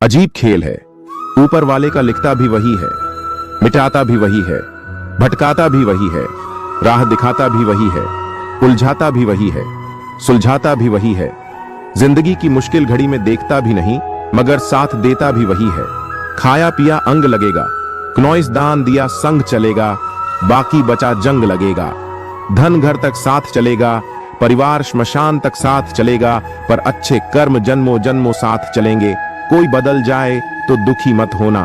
अजीब खेल है। ऊपर वाले का लिखता भी वही है, मिटाता भी वही है, भटकाता भी वही है, राह दिखाता भी वही है, उलझाता भी वही है, सुलझाता भी वही है। जिंदगी की मुश्किल घड़ी में देखता भी नहीं मगर साथ देता भी वही है। खाया पिया अंग लगेगा, क्नौइस दान दिया संग चलेगा, बाकी बचा जंग लगेगा। धन घर तक साथ चलेगा, परिवार श्मशान तक साथ चलेगा, पर अच्छे कर्म जन्मों जन्मों साथ चलेंगे। कोई बदल जाए तो दुखी मत होना,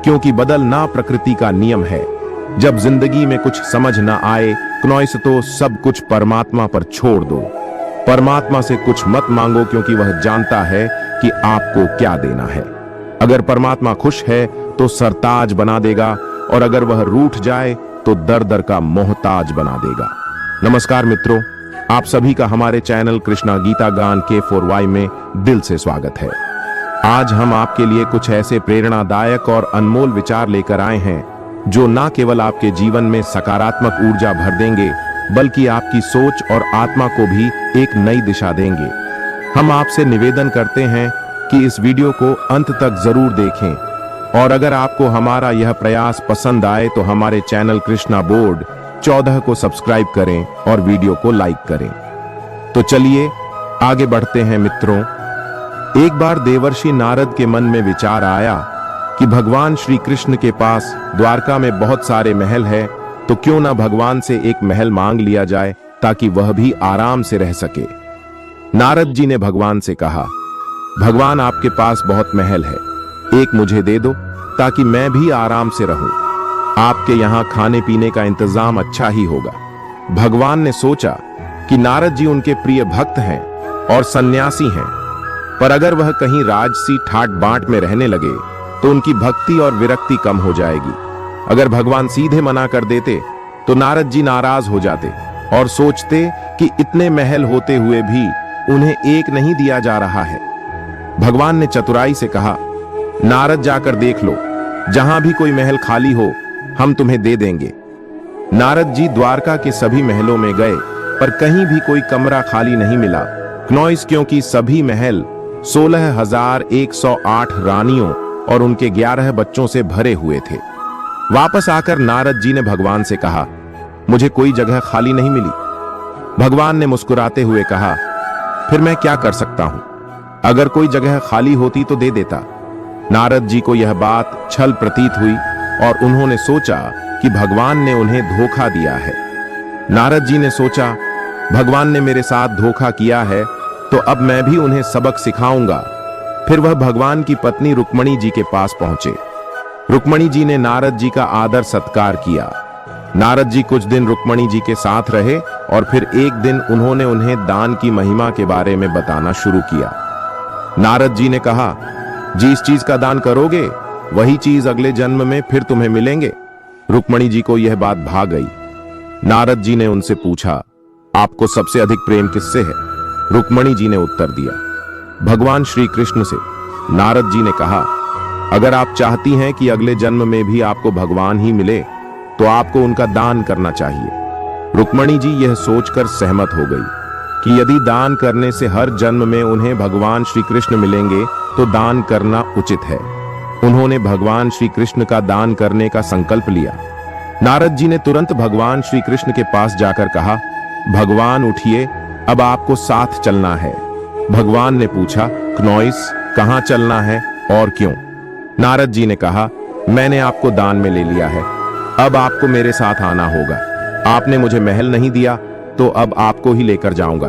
क्योंकि बदलना प्रकृति का नियम है। जब जिंदगी में कुछ समझ ना आए क्नौइस तो सब कुछ परमात्मा पर छोड़ दो। परमात्मा से कुछ मत मांगो, क्योंकि वह जानता है कि आपको क्या देना है। अगर परमात्मा खुश है तो सरताज बना देगा, और अगर वह रूठ जाए तो दर दर का मोहताज बना देगा। नमस्कार मित्रों, आप सभी का हमारे चैनल कृष्णा गीता गान K4Y में दिल से स्वागत है। आज हम आपके लिए कुछ ऐसे प्रेरणादायक और अनमोल विचार लेकर आए हैं जो न केवल आपके जीवन में सकारात्मक ऊर्जा भर देंगे, बल्कि आपकी सोच और आत्मा को भी एक नई दिशा देंगे। हम आपसे निवेदन करते हैं कि इस वीडियो को अंत तक जरूर देखें, और अगर आपको हमारा यह प्रयास पसंद आए तो हमारे चैनल कृष्णा बोर्ड 14 को सब्सक्राइब करें और वीडियो को लाइक करें। तो चलिए आगे बढ़ते हैं मित्रों। एक बार देवर्षि नारद के मन में विचार आया कि भगवान श्री कृष्ण के पास द्वारका में बहुत सारे महल है, तो क्यों ना भगवान से एक महल मांग लिया जाए ताकि वह भी आराम से रह सके। नारद जी ने भगवान से कहा, भगवान आपके पास बहुत महल है, एक मुझे दे दो ताकि मैं भी आराम से रहूं। आपके यहाँ खाने पीने का इंतजाम अच्छा ही होगा। भगवान ने सोचा कि नारद जी उनके प्रिय भक्त हैं और सन्यासी हैं, पर अगर वह कहीं राजसी ठाट बांट में रहने लगे तो उनकी भक्ति और विरक्ति कम हो जाएगी। अगर भगवान सीधे मना कर देते तो नारद जी नाराज हो जाते और सोचते कि इतने महल होते हुए भी उन्हें एक नहीं दिया जा रहा है। भगवान ने चतुराई से कहा, नारद जाकर देख लो, जहां भी कोई महल खाली हो हम तुम्हें दे देंगे। नारद जी द्वारका के सभी महलों में गए, पर कहीं भी कोई कमरा खाली नहीं मिला। क्नौइस क्योंकि सभी महल 16,108 रानियों और उनके 11 बच्चों से भरे हुए थे। वापस आकर नारद जी ने भगवान से कहा, मुझे कोई जगह खाली नहीं मिली। भगवान ने मुस्कुराते हुए कहा, फिर मैं क्या कर सकता हूं? अगर कोई जगह खाली होती तो दे देता। नारद जी को यह बात छल प्रतीत हुई और उन्होंने सोचा कि भगवान ने उन्हें धोखा दिया है। नारद जी ने सोचा, भगवान ने मेरे साथ धोखा किया है तो अब मैं भी उन्हें सबक सिखाऊंगा। फिर वह भगवान की पत्नी रुक्मणी जी के पास पहुंचे। रुक्मणी जी ने नारद जी का आदर सत्कार किया। नारद जी कुछ दिन रुक्मणी जी के साथ रहे और फिर एक दिन उन्होंने उन्हें दान की महिमा के बारे में बताना शुरू किया। नारद जी ने कहा, जिस चीज का दान करोगे वही चीज अगले जन्म में फिर तुम्हें मिलेंगे। रुक्मणी जी को यह बात भा गई। नारद जी ने उनसे पूछा, आपको सबसे अधिक प्रेम किससे है? रुक्मणी जी ने उत्तर दिया, भगवान श्री कृष्ण से। नारद जी ने कहा, अगर आप चाहती हैं कि अगले जन्म में भी आपको भगवान ही मिले तो आपको उनका दान करना चाहिए। रुक्मणी जी यह सोचकर सहमत हो गई कि यदि दान करने से हर जन्म में उन्हें भगवान श्री कृष्ण मिलेंगे तो दान करना उचित है। उन्होंने भगवान श्री कृष्ण का दान करने का संकल्प लिया। नारद जी ने तुरंत भगवान श्री कृष्ण के पास जाकर कहा, भगवान उठिए, अब आपको साथ चलना है। भगवान ने पूछा, क्नौइस कहां चलना है और क्यों? नारद जी ने कहा, मैंने आपको दान में ले लिया है, अब आपको मेरे साथ आना होगा। आपने मुझे महल नहीं दिया तो अब आपको ही लेकर जाऊंगा।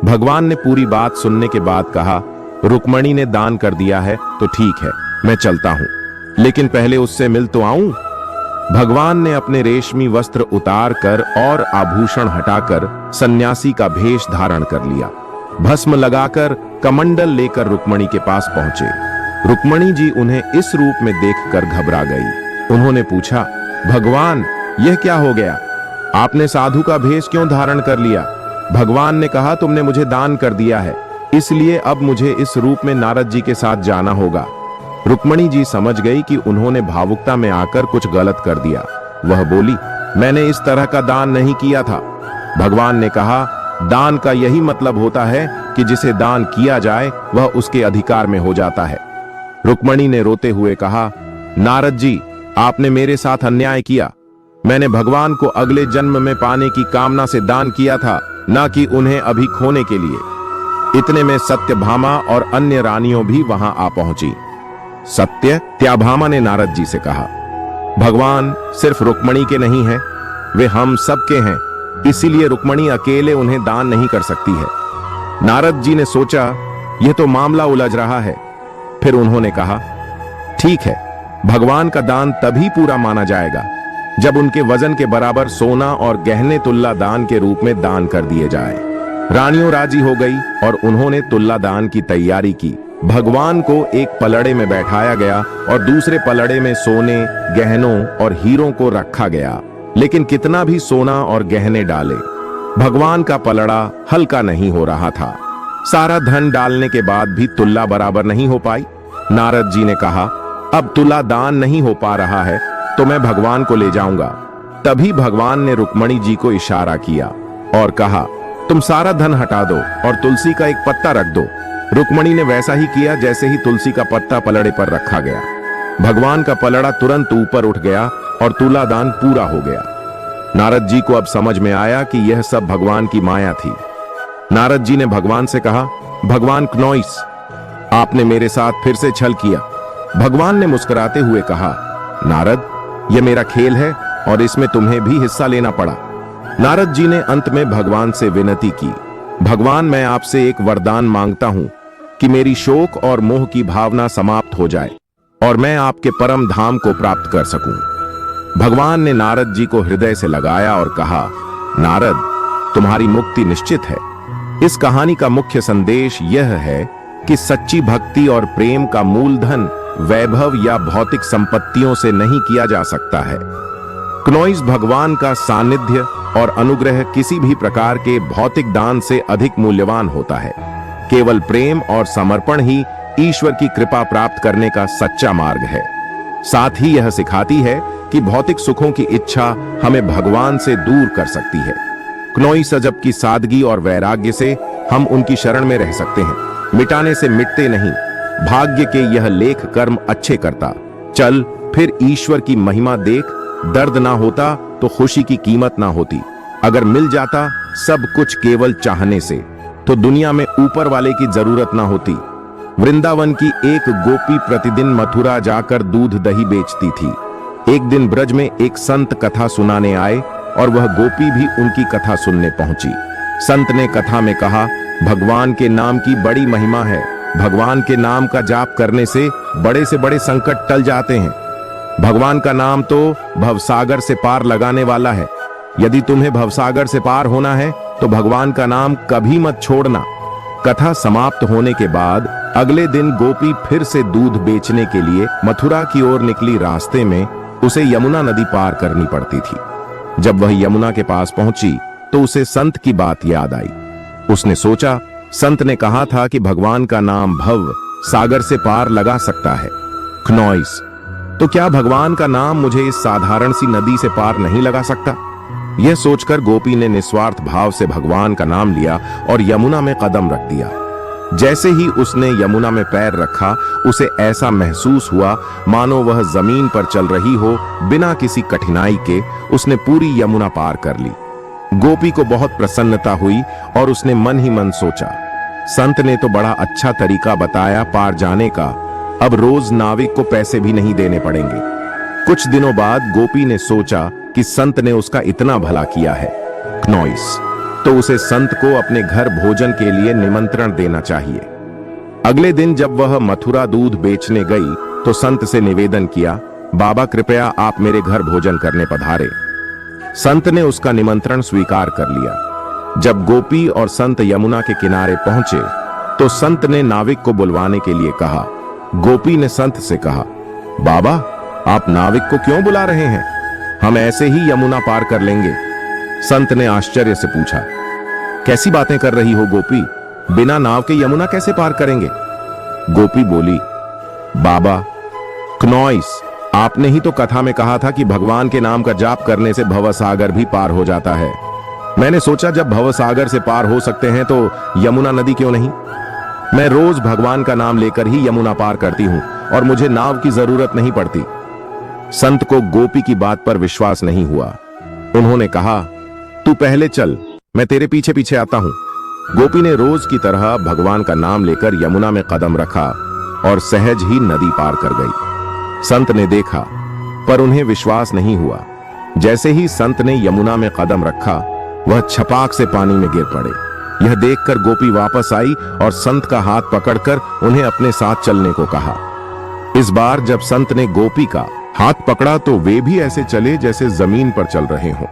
भगवान ने पूरी बात सुनने के बाद कहा, रुक्मणी ने दान कर दिया है तो ठीक है, मैं चलता हूं, लेकिन पहले उससे मिल तो आऊं। भगवान ने अपने रेशमी वस्त्र उतार कर और आभूषण हटाकर सन्यासी का भेष धारण कर लिया। भस्म लगाकर कमंडल लेकर रुक्मणी के पास पहुंचे। रुक्मणी जी उन्हें इस रूप में देखकर घबरा गई। उन्होंने पूछा, भगवान यह क्या हो गया? आपने साधु का भेष क्यों धारण कर लिया? भगवान ने कहा, तुमने मुझे दान कर दिया है, इसलिए अब मुझे इस रूप में नारद जी के साथ जाना होगा। रुक्मणी जी समझ गई कि उन्होंने भावुकता में आकर कुछ गलत कर दिया। वह बोली, मैंने इस तरह का दान नहीं किया था। भगवान ने कहा, दान का यही मतलब होता है कि जिसे दान किया जाए वह उसके अधिकार में हो जाता है। रुक्मणी ने रोते हुए कहा, नारद जी, आपने मेरे साथ अन्याय किया। मैंने भगवान को अगले जन्म में पाने की कामना से दान किया था, न कि उन्हें अभी खोने के लिए। इतने में सत्यभामा और अन्य रानियों भी वहां आ पहुंची। सत्यभामा ने नारद जी से कहा, भगवान सिर्फ रुक्मणी के नहीं हैं, वे हम सबके हैं, इसीलिए रुक्मणी अकेले उन्हें दान नहीं कर सकती है। नारद जी ने सोचा, यह तो मामला उलझ रहा है। फिर उन्होंने कहा, ठीक है, भगवान का दान तभी पूरा माना जाएगा जब उनके वजन के बराबर सोना और गहने तुल्ला दान के रूप में दान कर दिए जाए। रानियों राजी हो गई और उन्होंने तुल्ला दान की तैयारी की। भगवान को एक पलड़े में बैठाया गया और दूसरे पलड़े में सोने, गहनों और हीरों को रखा गया। लेकिन कितना भी सोना और गहने डाले, भगवान का पलड़ा हल्का नहीं हो रहा था। सारा धन डालने के बाद भी तुल्ला बराबर नहीं हो पाई। नारद जी ने कहा, अब तुल्ला दान नहीं हो पा रहा है तो मैं भगवान को ले जाऊंगा। तभी भगवान ने रुक्मणी जी को इशारा किया और कहा, तुम सारा धन हटा दो और तुलसी का एक पत्ता रख दो। रुक्मणी ने वैसा ही किया जैसे ही तुलसी का पत्ता पलड़े पर रखा गया। भगवान का पलड़ा तुरंत ऊपर उठ गया और तुला दान पूरा हो गया। नारद जी को अब समझ में आया कि यह सब भगवान की माया थी। नारद जी ने भगवान से कहा, भगवान क्नौइस, आपने मेरे साथ फिर से छल किया। भगवान ने मुस्कुराते हुए कहा, नारद, यह मेरा खेल है और इसमें तुम्हें भी हिस्सा लेना पड़ा। नारद जी ने अंत में भगवान से विनती की, भगवान, मैं आपसे एक वरदान मांगता हूं कि मेरी शोक और मोह की भावना समाप्त हो जाए और मैं आपके परम धाम को प्राप्त कर सकूं। भगवान ने नारद जी को हृदय से लगाया और कहा, नारद, तुम्हारी मुक्ति निश्चित है। इस कहानी का मुख्य संदेश यह है कि सच्ची भक्ति और प्रेम का मूलधन वैभव या भौतिक संपत्तियों से नहीं किया जा सकता है। क्नौइस भगवान का सानिध्य और अनुग्रह किसी भी प्रकार के भौतिक दान से अधिक मूल्यवान होता है। केवल प्रेम और समर्पण ही ईश्वर की कृपा प्राप्त करने का सच्चा मार्ग है। साथ ही यह सिखाती है कि भौतिक सुखों की इच्छा हमें भगवान से दूर कर सकती है। क्नौइस अजब की सादगी और वैराग्य से हम उनकी शरण में रह सकते हैं। मिटाने से मिटते नहीं, भाग्य के यह लेख कर्म अच्छे करता। चल फिर ईश्वर की महिमा देख, दर्द ना होता तो खुशी की कीमत ना होती। अगर मिल जाता सब कुछ केवल चाहने से, तो दुनिया में ऊपर वाले की जरूरत ना होती। वृंदावन की एक गोपी प्रतिदिन मथुरा जाकर दूध दही बेचती थी। एक दिन ब्रज में एक संत कथा सुनाने आए और वह गोपी भी उनकी कथा सुनने पहुंची। संत ने कथा में कहा, भगवान के नाम की बड़ी महिमा है। भगवान के नाम का जाप करने से बड़े संकट टल जाते हैं। भगवान का नाम तो भवसागर से पार लगाने वाला है। यदि तुम्हें भवसागर से पार होना है तो भगवान का नाम कभी मत छोड़ना। कथा समाप्त होने के बाद अगले दिन गोपी फिर से दूध बेचने के लिए मथुरा की ओर निकली। रास्ते में उसे यमुना नदी पार करनी पड़ती थी। जब वह यमुना के पास पहुंची तो उसे संत की बात याद आई। उसने सोचा, संत ने कहा था कि भगवान का नाम भव सागर से पार लगा सकता है। क्नौइस, तो क्या भगवान का नाम मुझे इस साधारण सी नदी से पार नहीं लगा सकता? यह सोचकर गोपी ने निस्वार्थ भाव से भगवान का नाम लिया और यमुना में कदम रख दिया। जैसे ही उसने यमुना में पैर रखा, उसे ऐसा महसूस हुआ मानो वह जमीन पर चल रही हो। बिना किसी कठिनाई के उसने पूरी यमुना पार कर ली। गोपी को बहुत प्रसन्नता हुई और उसने मन ही मन सोचा, संत ने तो बड़ा अच्छा तरीका बताया पार जाने का। अब रोज नाविक को पैसे भी नहीं देने पड़ेंगे। कुछ दिनों बाद गोपी ने सोचा कि संत ने उसका इतना भला किया है, क्नौइस, तो उसे संत को अपने घर भोजन के लिए निमंत्रण देना चाहिए। अगले दिन जब वह मथुरा दूध बेचने गई तो संत से निवेदन किया, बाबा कृपया आप मेरे घर भोजन करने पधारे। संत ने उसका निमंत्रण स्वीकार कर लिया। जब गोपी और संत यमुना के किनारे पहुंचे तो संत ने नाविक को बुलवाने के लिए कहा। गोपी ने संत से कहा, बाबा आप नाविक को क्यों बुला रहे हैं? हम ऐसे ही यमुना पार कर लेंगे। संत ने आश्चर्य से पूछा, कैसी बातें कर रही हो गोपी, बिना नाव के यमुना कैसे पार करेंगे? गोपी बोली, बाबा क्नौइस, आपने ही तो कथा में कहा था कि भगवान के नाम का जाप करने से भवसागर भी पार हो जाता है। मैंने सोचा जब भवसागर से पार हो सकते हैं तो यमुना नदी क्यों नहीं? मैं रोज भगवान का नाम लेकर ही यमुना पार करती हूँ और मुझे नाव की जरूरत नहीं पड़ती। संत को गोपी की बात पर विश्वास नहीं हुआ। उन्होंने कहा, तू पहले चल, मैं तेरे पीछे पीछे आता हूं। गोपी ने रोज की तरह भगवान का नाम लेकर यमुना में कदम रखा और सहज ही नदी पार कर गई। संत ने देखा, पर उन्हें विश्वास नहीं हुआ। जैसे ही संत ने यमुना में कदम रखा, वह छपाक से पानी में गिर पड़े। यह देखकर गोपी वापस आई और संत का हाथ पकड़कर उन्हें अपने साथ चलने को कहा। इस बार जब संत ने गोपी का हाथ पकड़ा तो वे भी ऐसे चले जैसे जमीन पर चल रहे हों।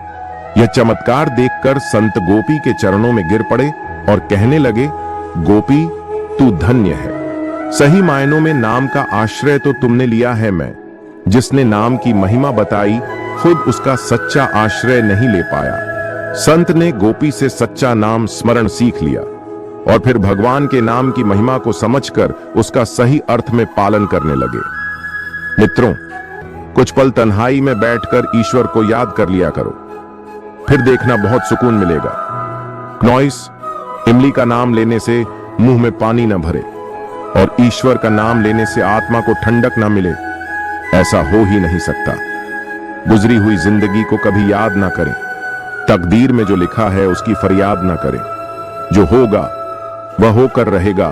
यह चमत्कार देखकर संत गोपी के चरणों में गिर पड़े और कहने लगे, गोपी, तू धन्य है। सही मायनों में नाम का आश्रय तो तुमने लिया है। मैं जिसने नाम की महिमा बताई, खुद उसका सच्चा आश्रय नहीं ले पाया। संत ने गोपी से सच्चा नाम स्मरण सीख लिया और फिर भगवान के नाम की महिमा को समझकर उसका सही अर्थ में पालन करने लगे। मित्रों, कुछ पल तन्हाई में बैठकर ईश्वर को याद कर लिया करो, फिर देखना बहुत सुकून मिलेगा। क्नॉइस, इमली का नाम लेने से मुंह में पानी न भरे और ईश्वर का नाम लेने से आत्मा को ठंडक न मिले, ऐसा हो ही नहीं सकता। गुजरी हुई जिंदगी को कभी याद ना करें। तकदीर में जो लिखा है उसकी फरियाद ना करें। जो होगा वह होकर रहेगा,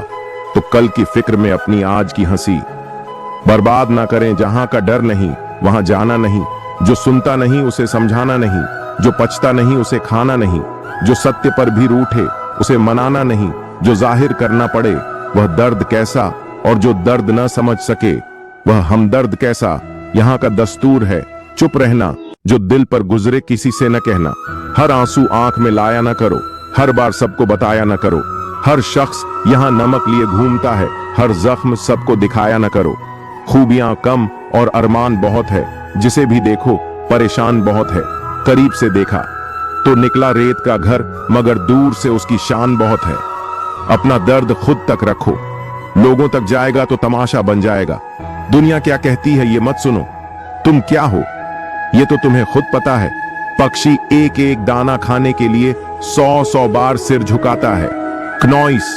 तो कल की फिक्र में अपनी आज की हंसी बर्बाद ना करें। जहां का डर नहीं वहां जाना नहीं, जो सुनता नहीं उसे समझाना नहीं, जो पचता नहीं उसे खाना नहीं, जो सत्य पर भी रूठे उसे मनाना नहीं, जो जाहिर करना पड़े वह दर्द कैसा, और जो दर्द न समझ सके वह हमदर्द कैसा। यहाँ का दस्तूर है चुप रहना, जो दिल पर गुजरे किसी से न कहना। हर आंसू आंख में लाया न करो, हर बार सबको बताया न करो। हर शख्स यहाँ नमक लिए घूमता है, हर जख्म सबको दिखाया न करो। खूबियां कम और अरमान बहुत है, जिसे भी देखो परेशान बहुत है। करीब से देखा तो निकला रेत का घर, मगर दूर से उसकी शान बहुत है। अपना दर्द खुद तक रखो, लोगों तक जाएगा तो तमाशा बन जाएगा। दुनिया क्या कहती है ये मत सुनो, तुम क्या हो ये तो तुम्हें खुद पता है। पक्षी एक एक दाना खाने के लिए 100-100 बार सिर झुकाता है। क्नॉइस,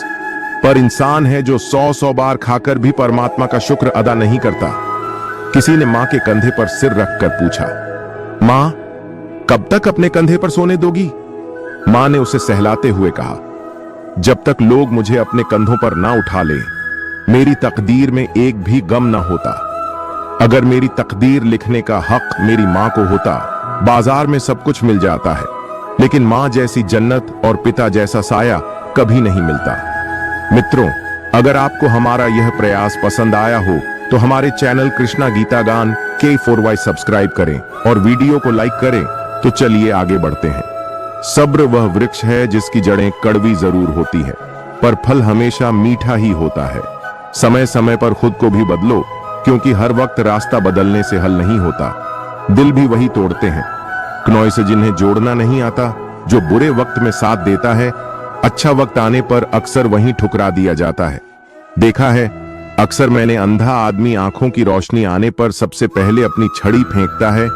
पर इंसान है जो 100-100 बार खाकर भी परमात्मा का शुक्र अदा नहीं करता। किसी ने मां के कंधे पर सिर रखकर पूछा, मां, कब तक अपने कंधे पर सोने दोगी? मां ने उसे सहलाते हुए कहा, जब तक लोग मुझे अपने कंधों पर ना उठा ले, मेरी तकदीर में एक भी गम ना होता। अगर मेरी तकदीर लिखने का हक मेरी मां को होता, बाजार में सब कुछ मिल जाता है, लेकिन मां जैसी जन्नत और पिता जैसा साया कभी नहीं मिलता। मित्रों, अगर आपको हमारा यह प्रयास पसंद आया हो तो हमारे चैनल कृष्णा गीता गान K4Y सब्सक्राइब करें और वीडियो को लाइक करें। तो चलिए आगे बढ़ते हैं। सब्र वह वृक्ष है जिसकी जड़ें कड़वी जरूर होती है, पर फल हमेशा मीठा ही होता है। समय समय पर खुद को भी बदलो, क्योंकि हर वक्त रास्ता बदलने से हल नहीं होता, दिल भी वही तोड़ते हैं। क्नॉइस से जिन्हें जोड़ना नहीं आता, जो बुरे वक्त में साथ देता है, अच्छा वक्त आने पर अक्सर वहीं ठुकरा दिया जाता है। देखा है, अक्सर मैंने अंधा आदमी आंखों की रोशनी आने पर सबसे पहले अपनी छड़ी फेंकता है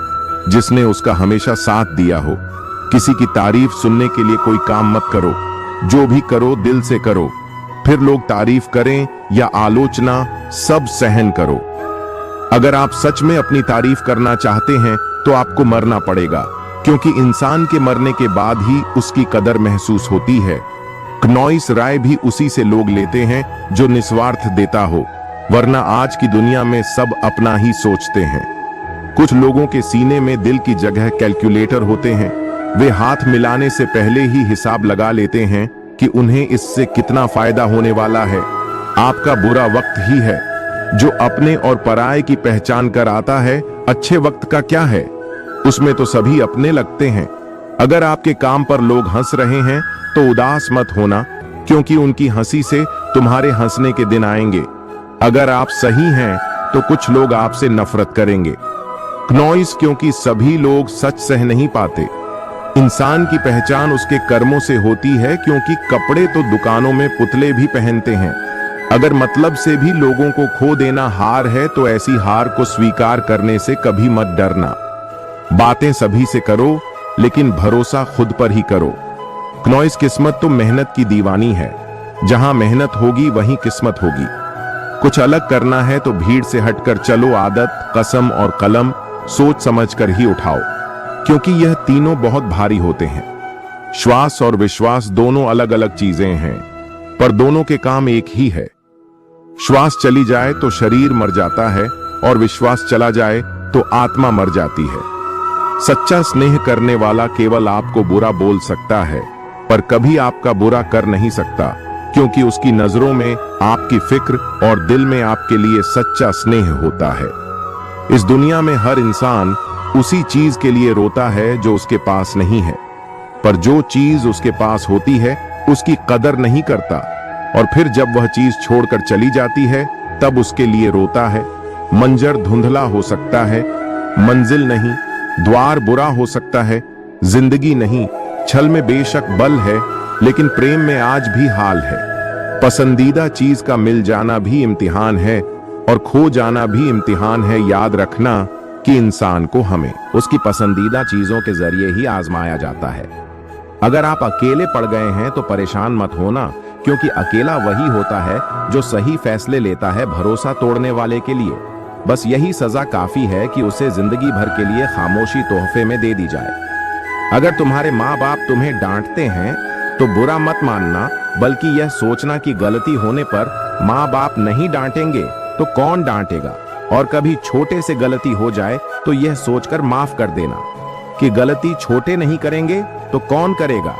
जिसने उसका हमेशा साथ दिया हो। किसी की तारीफ सुनने के लिए कोई काम मत करो, जो भी करो दिल से करो। फिर लोग तारीफ करें या आलोचना, सब सहन करो। अगर आप सच में अपनी तारीफ करना चाहते हैं तो आपको मरना पड़ेगा, क्योंकि इंसान के मरने के बाद ही उसकी कदर महसूस होती है। क्नॉइस राय भी उसी से लोग लेते हैं जो निस्वार्थ देता हो, वरना आज की दुनिया में सब अपना ही सोचते हैं। कुछ लोगों के सीने में दिल की जगह कैलकुलेटर होते हैं। वे हाथ मिलाने से पहले ही हिसाब लगा लेते हैं कि उन्हें इससे कितना फायदा होने वाला है। आपका बुरा वक्त ही है जो अपने और पराये की पहचान कर आता है। अच्छे वक्त का क्या है, उसमें तो सभी अपने लगते हैं। अगर आपके काम पर लोग हंस रहे हैं तो उदास मत होना, क्योंकि उनकी हंसी से तुम्हारे हंसने के दिन आएंगे। अगर आप सही हैं तो कुछ लोग आपसे नफरत करेंगे। क्नॉइस, क्योंकि सभी लोग सच सह नहीं पाते। इंसान की पहचान उसके कर्मों से होती है, क्योंकि कपड़े तो दुकानों में पुतले भी पहनते हैं। अगर मतलब से भी लोगों को खो देना हार है तो ऐसी हार को स्वीकार करने से कभी मत डरना। बातें सभी से करो, लेकिन भरोसा खुद पर ही करो। क्नॉइस, किस्मत तो मेहनत की दीवानी है। जहां मेहनत होगी वहीं किस्मत होगी। कुछ अलग करना है तो भीड़ से हटकर चलो। आदत, कसम और कलम सोच समझकर ही उठाओ, क्योंकि यह तीनों बहुत भारी होते हैं। श्वास और विश्वास दोनों अलग अलग चीजें हैं, पर दोनों के काम एक ही है। श्वास चली जाए तो शरीर मर जाता है, और विश्वास चला जाए तो आत्मा मर जाती है। सच्चा स्नेह करने वाला केवल आपको बुरा बोल सकता है, पर कभी आपका बुरा कर नहीं सकता, क्योंकि उसकी नजरों में आपकी फिक्र और दिल में आपके लिए सच्चा स्नेह होता है। इस दुनिया में हर इंसान उसी चीज के लिए रोता है जो उसके पास नहीं है, पर जो चीज उसके पास होती है उसकी कदर नहीं करता, और फिर जब वह चीज छोड़कर चली जाती है तब उसके लिए रोता है। मंजर धुंधला हो सकता है, मंजिल नहीं, द्वार बुरा हो सकता है, जिंदगी नहीं, छल में बेशक बल है, लेकिन प्रेम में आज भी हाल है। पसंदीदा चीज का मिल जाना भी इम्तिहान है, और खो जाना भी इम्तिहान है। याद रखना कि इंसान को हमें उसकी पसंदीदा चीजों के जरिए ही आजमाया जाता है। अगर आप अकेले पड़ गए हैं तो परेशान मत होना, क्योंकि अकेला वही होता है जो सही फैसले लेता है भरोसा तोड़ने वाले के लिए। बस यही सजा काफी है कि उसे जिंदगी भर के लिए खामोशी तोहफे में दे दी जाए। अगर तुम्हारे माँ बाप तुम्हें डांटते हैं तो बुरा मत मानना, बल्कि यह सोचना कि गलती होने पर माँ बाप नहीं डांटेंगे तो कौन डांटेगा। और कभी छोटे से गलती हो जाए तो यह सोचकर माफ कर देना कि गलती छोटे नहीं करेंगे तो कौन करेगा।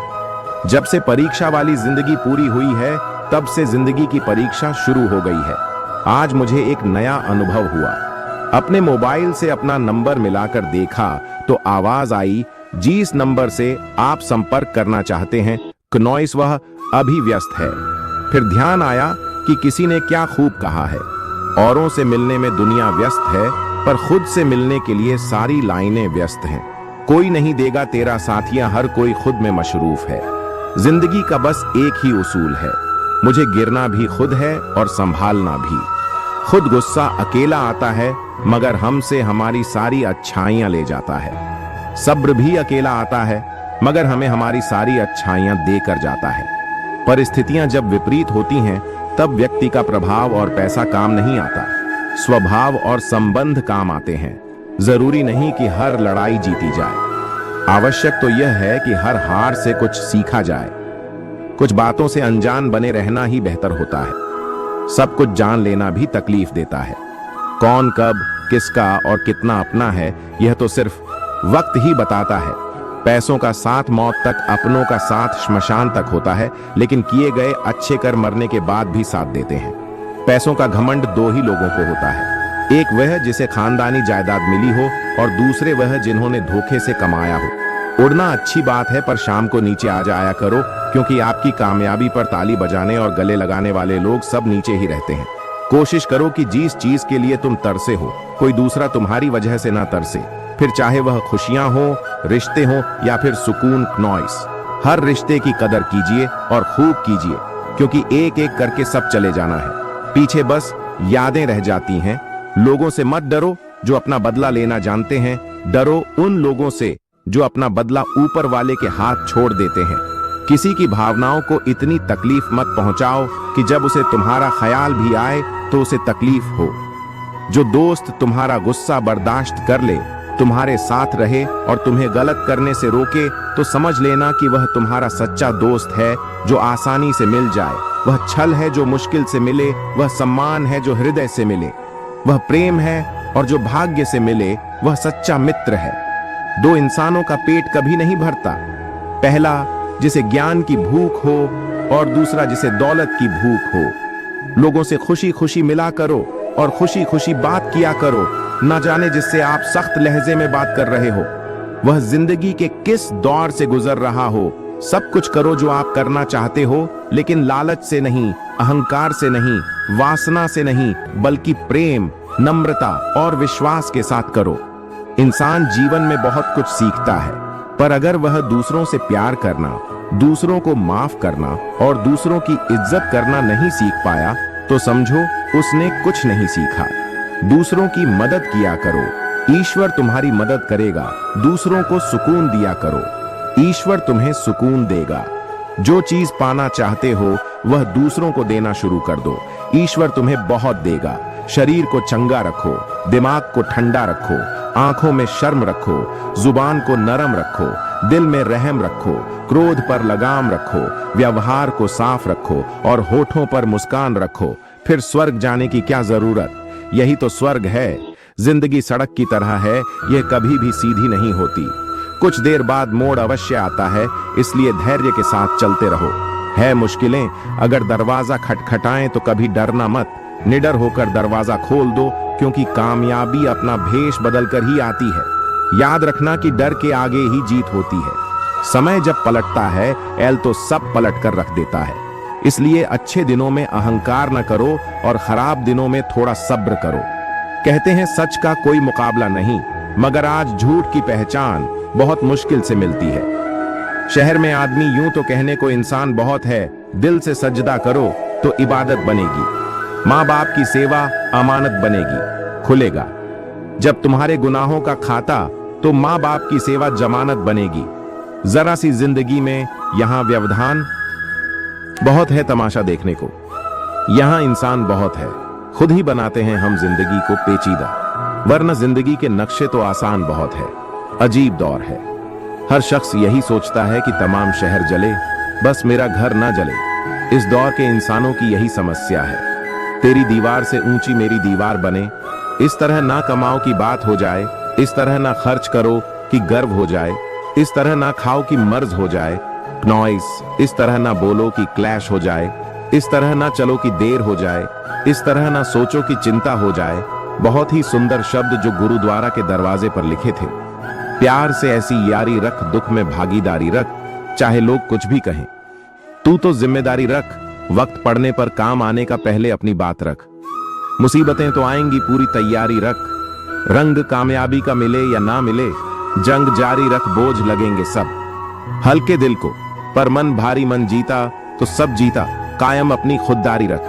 जब से परीक्षा वाली जिंदगी पूरी हुई है तब से जिंदगी की परीक्षा शुरू हो गई है। आज मुझे एक नया अनुभव हुआ। अपने मोबाइल से अपना नंबर मिलाकर देखा तो आवाज आई, जिस नंबर से आप संपर्क करना चाहते हैं कनॉइस वह अभी व्यस्त है। फिर ध्यान आया कि किसी ने क्या खूब कहा है, औरों से मिलने में दुनिया व्यस्त है, पर खुद से मिलने के लिए सारी लाइनें व्यस्त हैं। कोई नहीं देगा तेरा साथिया, हर कोई खुद में मशरूफ है। जिंदगी का बस एक ही उसूल है, मुझे गिरना भी खुद है और संभालना भी खुद। गुस्सा अकेला आता है, मगर हमसे हमारी सारी अच्छाइयां ले जाता है। सब्र भी अकेला आता है, मगर हमें हमारी सारी अच्छाइयां देकर जाता है। परिस्थितियां जब विपरीत होती हैं तब व्यक्ति का प्रभाव और पैसा काम नहीं आता, स्वभाव और संबंध काम आते हैं। जरूरी नहीं कि हर लड़ाई जीती जाए, आवश्यक तो यह है कि हर हार से कुछ सीखा जाए। कुछ बातों से अनजान बने रहना ही बेहतर होता है। सब कुछ जान लेना भी तकलीफ देता है। कौन कब किसका और कितना अपना है यह तो सिर्फ वक्त ही बताता है। पैसों का साथ मौत तक, अपनों का साथ श्मशान तक होता है, लेकिन किए गए अच्छे कर मरने के बाद भी साथ देते हैं। पैसों का घमंड दो ही लोगों को होता है, एक वह जिसे खानदानी जायदाद मिली हो और दूसरे वह जिन्होंने धोखे से कमाया हो। उड़ना अच्छी बात है, पर शाम को नीचे आ जाया करो, क्योंकि आपकी कामयाबी पर ताली बजाने और गले लगाने वाले लोग सब नीचे ही रहते हैं। कोशिश करो कि जिस चीज के लिए तुम तरसे हो कोई दूसरा तुम्हारी वजह से ना तरसे, फिर चाहे वह खुशियां हो, रिश्ते हो या फिर सुकून। नॉइस, हर रिश्ते की कदर कीजिए और खूब कीजिए, क्योंकि एक एक करके सब चले जाना है, पीछे बस यादें रह जाती हैं। लोगों से मत डरो जो अपना बदला लेना जानते हैं, डरो उन लोगों से जो अपना बदला ऊपर वाले के हाथ छोड़ देते हैं। किसी की भावनाओं को इतनी तकलीफ मत पहुंचाओ कि जब उसे तुम्हारा ख्याल भी आए तो उसे तकलीफ हो। जो दोस्त तुम्हारा गुस्सा बर्दाश्त कर ले, तुम्हारे साथ रहे और तुम्हें गलत करने से रोके, तो समझ लेना कि वह तुम्हारा सच्चा दोस्त है जो आसानी से मिल जाए। वह छल है जो मुश्किल से मिले, वह सम्मान है जो हृदय से मिले, वह प्रेम है और जो भाग्य से मिले वह सच्चा मित्र है। दो इंसानों का पेट कभी नहीं भरता, पहला जिसे ज्ञान की भूख हो और दूसरा जिसे दौलत की भूख हो। लोगों से खुशी खुशी मिला करो और खुशी खुशी बात किया करो, न जाने जिससे आप सख्त लहजे में बात कर रहे हो वह जिंदगी के किस दौर से गुजर रहा हो। सब कुछ करो जो आप करना चाहते हो, लेकिन लालच से नहीं, अहंकार से नहीं, वासना से नहीं, बल्कि प्रेम, नम्रता और विश्वास के साथ करो। इंसान जीवन में बहुत कुछ सीखता है, पर अगर वह दूसरों से प्यार करना, दूसरों को माफ करना और दूसरों की इज्जत करना नहीं सीख पाया तो समझो उसने कुछ नहीं सीखा। दूसरों की मदद किया करो, ईश्वर तुम्हारी मदद करेगा। दूसरों को सुकून दिया करो, ईश्वर तुम्हें सुकून देगा। जो चीज पाना चाहते हो वह दूसरों को देना शुरू कर दो, ईश्वर तुम्हें बहुत देगा। शरीर को चंगा रखो, दिमाग को ठंडा रखो, आंखों में शर्म रखो, जुबान को नरम रखो, दिल में रहम रखो, क्रोध पर लगाम रखो, व्यवहार को साफ रखो और होठों पर मुस्कान रखो। फिर स्वर्ग जाने की क्या जरूरत? यही तो स्वर्ग है। जिंदगी सड़क की तरह है, यह कभी भी सीधी नहीं होती। कुछ देर बाद मोड़ अवश्य आता है, इसलिए धैर्य के साथ चलते रहो। है मुश्किलें, अगर दरवाजा खटखटाएं तो कभी डरना मत, निडर होकर दरवाजा खोल दो, क्योंकि कामयाबी अपना भेष बदलकर ही आती है। याद रखना कि डर के आगे ही जीत होती है। समय जब पलटता है, एल तो सब पलट कर रख देता है। इसलिए अच्छे दिनों में अहंकार न करो और खराब दिनों में थोड़ा सब्र करो। कहते हैं सच का कोई मुकाबला नहीं, मगर आज झूठ की पहचान बहुत मुश्किल से मिलती है। शहर में आदमी यूं तो कहने को इंसान बहुत है, दिल से सजदा करो तो इबादत बनेगी। माँ बाप की सेवा अमानत बनेगी, खुलेगा। जब तुम्हारे गुनाहों का खाता, तो माँ बाप की सेवा जमानत बनेगी। जरा सी जिंदगी में यहाँ व्यवधान बहुत है तमाशा देखने को। यहाँ इंसान बहुत है, खुद ही बनाते हैं हम जिंदगी को पेचीदा, वरना जिंदगी के नक्शे तो आसान बहुत है। अजीब दौर है, हर शख्स यही सोचता है कि तमाम शहर जले, बस मेरा घर ना जले। इस दौर के इंसानों की यही समस्या है। तेरी दीवार से ऊंची मेरी दीवार बने, इस तरह ना कमाओ की बात हो जाए, इस तरह ना खर्च करो कि गर्व हो जाए, इस तरह ना खाओ कि मर्ज हो जाए, नॉइस, इस तरह ना बोलो कि क्लैश हो जाए, इस तरह ना चलो कि देर हो जाए, इस तरह ना सोचो कि चिंता हो जाए। बहुत ही सुंदर शब्द जो गुरुद्वारा के दरवाजे पर लिखे थे। प्यार से ऐसी यारी रख, दुख में भागीदारी रख, चाहे लोग कुछ भी कहें। तू तो जिम्मेदारी रख, वक्त पड़ने पर काम आने का पहले अपनी बात रख। मुसीबतें तो आएंगी, पूरी तैयारी रख। रंग कामयाबी का मिले या ना मिले, जंग जारी रख, बोझ लगेंगे सब। हल्के दिल को, पर मन भारी, मन जीता तो सब जीता, कायम अपनी खुददारी रख।